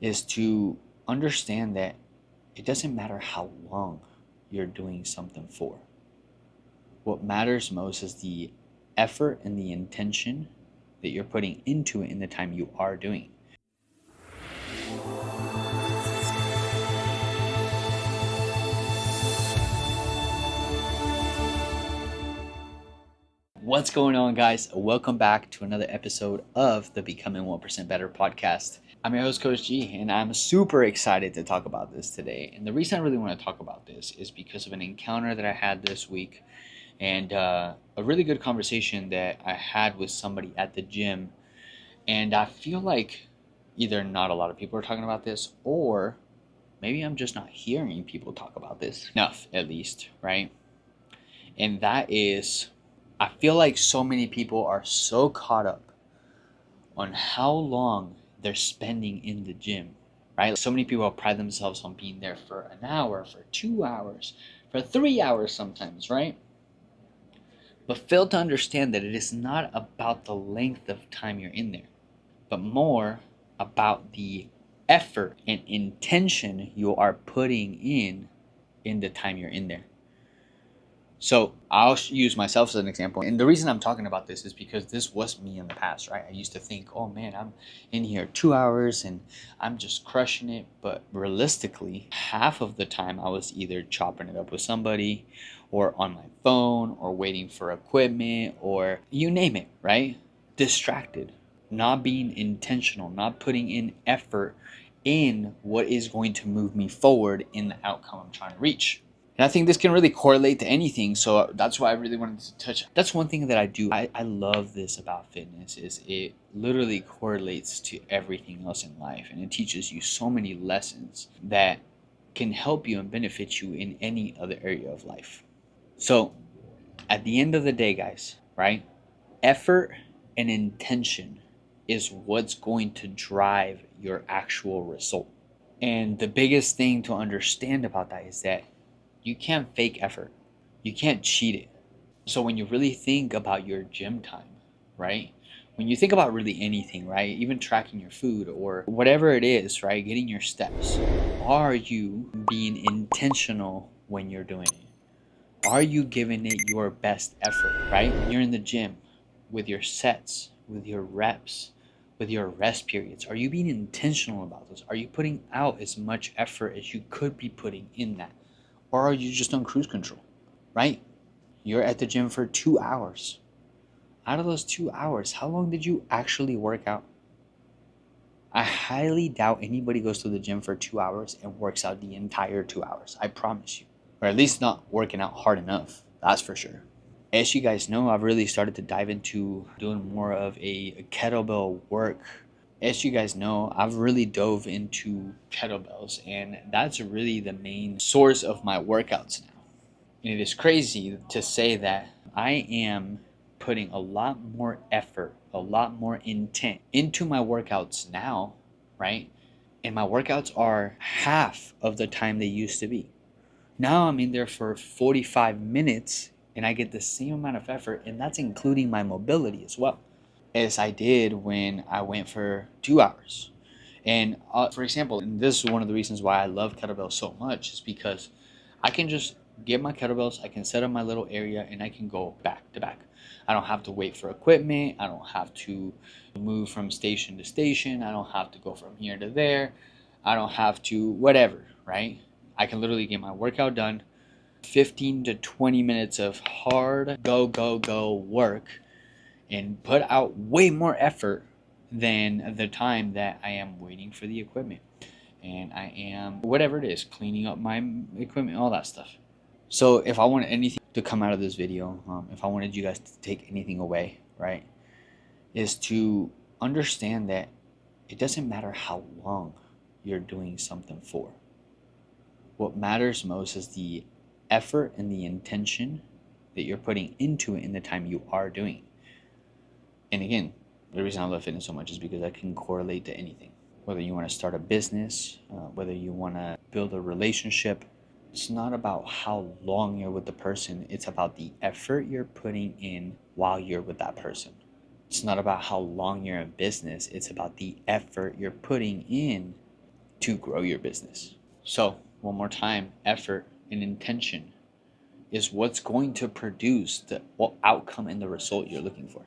is to understand that it doesn't matter how long you're doing something for. What matters most is the effort and the intention that you're putting into it in the time you are doing it. What's going on, guys? Welcome back to another episode of the Becoming 1% Better podcast. I'm your host, Coach G, and I'm super excited to talk about this today. And the reason I really want to talk about this is because of an encounter that I had this week and a really good conversation that I had with somebody at the gym. And I feel like either not a lot of people are talking about this, or maybe I'm just not hearing people talk about this enough, at least, right? And that is, I feel like so many people are so caught up on how long they're spending in the gym, right? So many people pride themselves on being there for an hour, for 2 hours, for 3 hours sometimes, right? But fail to understand that it is not about the length of time you're in there, but more about the effort and intention you are putting in the time you're in there. So I'll use myself as an example. And the reason I'm talking about this is because this was me in the past, right? I used to think, oh man, I'm in here 2 hours and I'm just crushing it. But realistically, half of the time I was either chopping it up with somebody or on my phone or waiting for equipment or you name it, right? Distracted, not being intentional, not putting in effort in what is going to move me forward in the outcome I'm trying to reach. And I think this can really correlate to anything. So that's why I really wanted to touch. That's one thing that I do. I love this about fitness is it literally correlates to everything else in life. And it teaches you so many lessons that can help you and benefit you in any other area of life. So at the end of the day, guys, right? Effort and intention is what's going to drive your actual result. And the biggest thing to understand about that is that you can't fake effort. You can't cheat it. So when you really think about your gym time, right? When you think about really anything, right? Even tracking your food or whatever it is, right? Getting your steps. Are you being intentional when you're doing it? Are you giving it your best effort, right? When you're in the gym with your sets, with your reps, with your rest periods, are you being intentional about those? Are you putting out as much effort as you could be putting in that? Or are you just on cruise control, right? You're at the gym for 2 hours. Out of those 2 hours, how long did you actually work out? I highly doubt anybody goes to the gym for 2 hours and works out the entire 2 hours. I promise you. Or at least not working out hard enough. That's for sure. As you guys know, I've really started to dive into doing more of a kettlebell work. As you guys know, I've really dove into kettlebells, and that's really the main source of my workouts now. And it is crazy to say that I am putting a lot more effort, a lot more intent into my workouts now, right? And my workouts are half of the time they used to be. Now I'm in there for 45 minutes and I get the same amount of effort, and that's including my mobility as well, as I did when I went for 2 hours. And for example, and this is one of the reasons why I love kettlebells so much, is because I can just get my kettlebells, I can set up my little area, and I can go back to back. I don't have to wait for equipment. I don't have to move from station to station. I don't have to go from here to there. I don't have to whatever, right? I can literally get my workout done, 15 to 20 minutes of hard go work, and put out way more effort than the time that I am waiting for the equipment and I am whatever it is, cleaning up my equipment, all that stuff. So if I want anything to come out of this video, if I wanted you guys to take anything away, right, is to understand that it doesn't matter how long you're doing something for. What matters most is the effort and the intention that you're putting into it in the time you are doing it. And again, the reason I love fitness so much is because I can correlate to anything. Whether you want to start a business, whether you want to build a relationship, it's not about how long you're with the person. It's about the effort you're putting in while you're with that person. It's not about how long you're in business. It's about the effort you're putting in to grow your business. So, one more time, effort and intention is what's going to produce the outcome and the result you're looking for.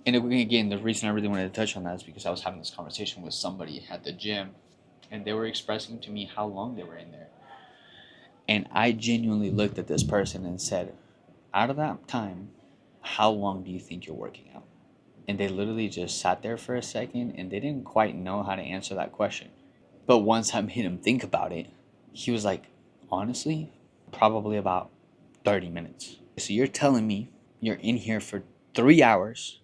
And again, the reason I really wanted to touch on that is because I was having this conversation with somebody at the gym, and they were expressing to me how long they were in there. And I genuinely looked at this person and said, out of that time, how long do you think you're working out? And they literally just sat there for a second and they didn't quite know how to answer that question. But once I made him think about it, he was like, honestly, probably about 30 minutes. So you're telling me you're in here for 3 hours,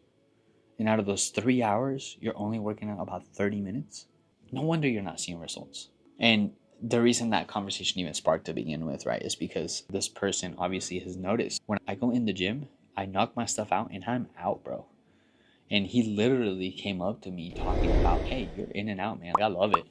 and out of those 3 hours, you're only working out about 30 minutes? No wonder you're not seeing results. And the reason that conversation even sparked to begin with, right, is because this person obviously has noticed when I go in the gym, I knock my stuff out and I'm out, bro. And he literally came up to me talking about, hey, you're in and out, man. I love it.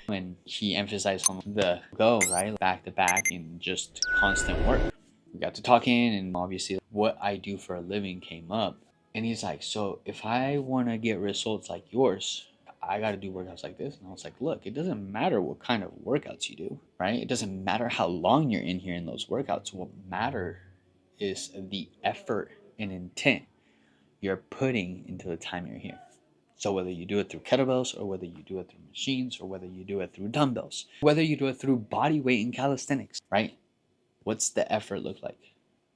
When he emphasized on the go, right, back to back and just constant work. We got to talking, and obviously what I do for a living came up. And he's like, so if I want to get results like yours, I got to do workouts like this. And I was like, look, it doesn't matter what kind of workouts you do, right? It doesn't matter how long you're in here in those workouts. What matter is the effort and intent you're putting into the time you're here. So whether you do it through kettlebells, or whether you do it through machines, or whether you do it through dumbbells, whether you do it through body weight and calisthenics, right? What's the effort look like?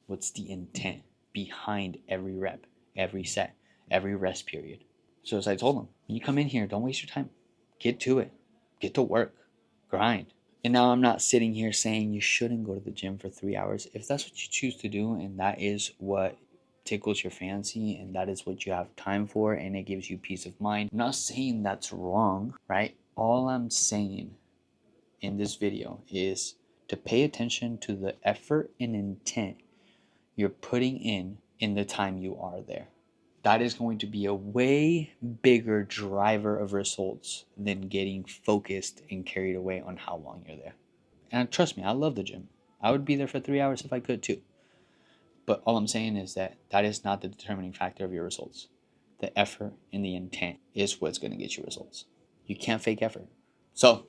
What's the intent behind every rep, every set, every rest period? So as I told him, when you come in here, don't waste your time. Get to it. Get to work. Grind. And now I'm not sitting here saying you shouldn't go to the gym for 3 hours. If that's what you choose to do, and that is what tickles your fancy, and that is what you have time for, and it gives you peace of mind, I'm not saying that's wrong, right? All I'm saying in this video is to pay attention to the effort and intent you're putting in the time you are there. That is going to be a way bigger driver of results than getting focused and carried away on how long you're there. And trust me, I love the gym. I would be there for 3 hours if I could too. But all I'm saying is that that is not the determining factor of your results. The effort and the intent is what's going to get you results. You can't fake effort. So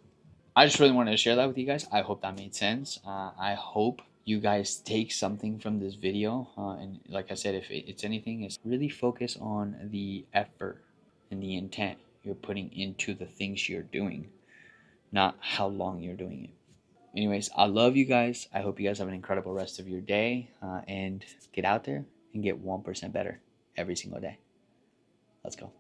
I just really wanted to share that with you guys. I hope that made sense. I hope you guys take something from this video. And like I said, if it's anything, is really focus on the effort and the intent you're putting into the things you're doing, not how long you're doing it. Anyways, I love you guys. I hope you guys have an incredible rest of your day, and get out there and get 1% better every single day. Let's go.